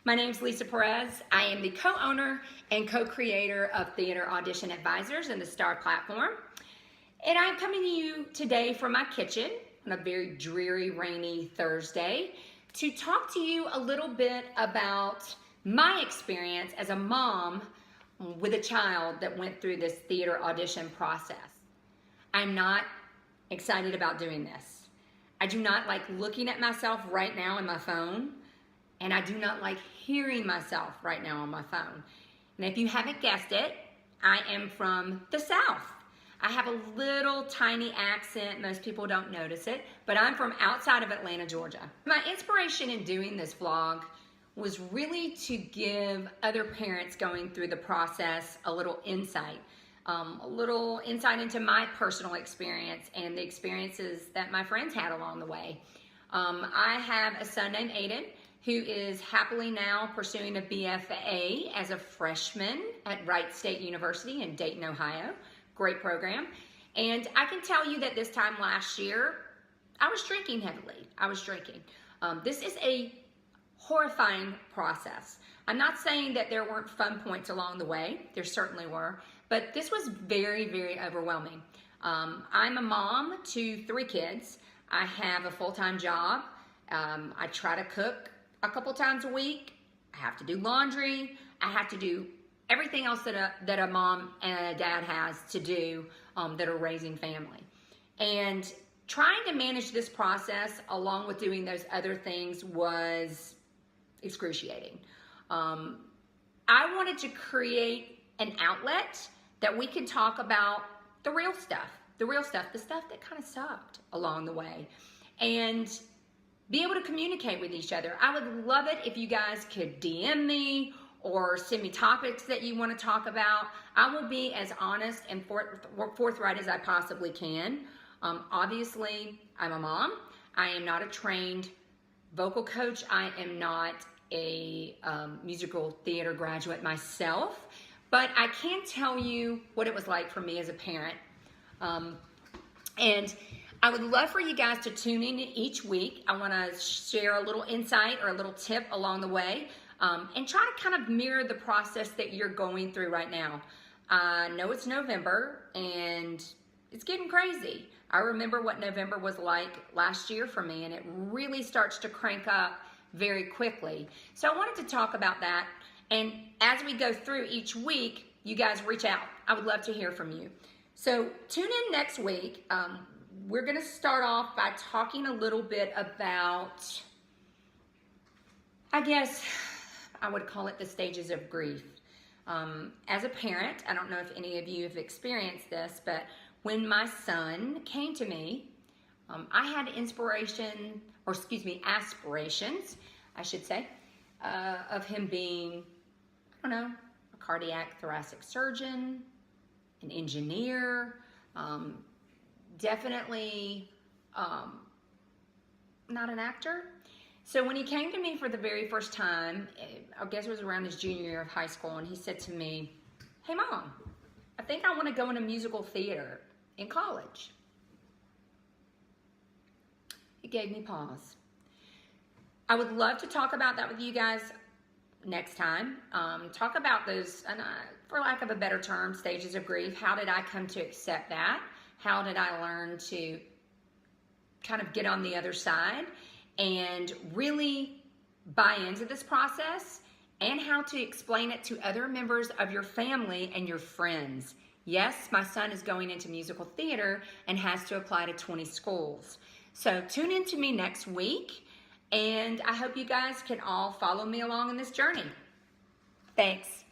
My name is Lisa Perez. I am the co-owner and co-creator of Theater Audition Advisors and the STAR platform. And I'm coming to you today from my kitchen on a very dreary, rainy Thursday to talk to you a little bit about my experience as a mom with a child that went through this theater audition process. I'm not excited about doing this. I do not like looking at myself right now on my phone, and I do not like hearing myself right now on my phone. And if you haven't guessed it, I am from the South. I have a little tiny accent. Most people don't notice it, but I'm from outside of Atlanta, Georgia. My inspiration in doing this vlog was really to give other parents going through the process a little insight into my personal experience and the experiences that my friends had along the way. I have a son named Aiden who is happily now pursuing a BFA as a freshman at Wright State University in Dayton, Ohio. Great program. And I can tell you that this time last year, I was drinking heavily. I was drinking. This is a horrifying process. I'm not saying that there weren't fun points along the way. There certainly were. But this was very, very overwhelming. I'm a mom to 3 kids. I have a full-time job. I try to cook a couple times a week. I have to do laundry. I have to do everything else that a mom and a dad has to do that are raising family. And trying to manage this process along with doing those other things was excruciating. I wanted to create an outlet that we could talk about the real stuff, the stuff that kind of sucked along the way, and be able to communicate with each other. I would love it if you guys could DM me or send me topics that you want to talk about. I will be as honest and forthright as I possibly can. Obviously, I'm a mom. I am not a trained vocal coach. I am not a musical theater graduate myself, but I can tell you what it was like for me as a parent. And I would love for you guys to tune in each week. I want to share a little insight or a little tip along the way, and try to kind of mirror the process that you're going through right now. I know it's November and it's getting crazy. I remember what November was like last year for me, and it really starts to crank up very quickly. So I wanted to talk about that, and as we go through each week, you guys reach out. I would love to hear from you. So tune in next week. We're gonna start off by talking a little bit about, I guess I would call it the stages of grief. As a parent, I don't know if any of you have experienced this, but when my son came to me, I had aspirations, I should say, of him being, I don't know, a cardiac thoracic surgeon, an engineer, definitely not an actor. So when he came to me for the very first time, I guess it was around his junior year of high school, and he said to me, "Hey Mom, I think I want to go into musical theater in college." It gave me pause. I would love to talk about that with you guys next time. Talk about those, for lack of a better term, stages of grief. How did I come to accept that? How did I learn to kind of get on the other side and really buy into this process, and how to explain it to other members of your family and your friends? Yes, my son is going into musical theater and has to apply to 20 schools. So tune in to me next week, and I hope you guys can all follow me along in this journey. Thanks.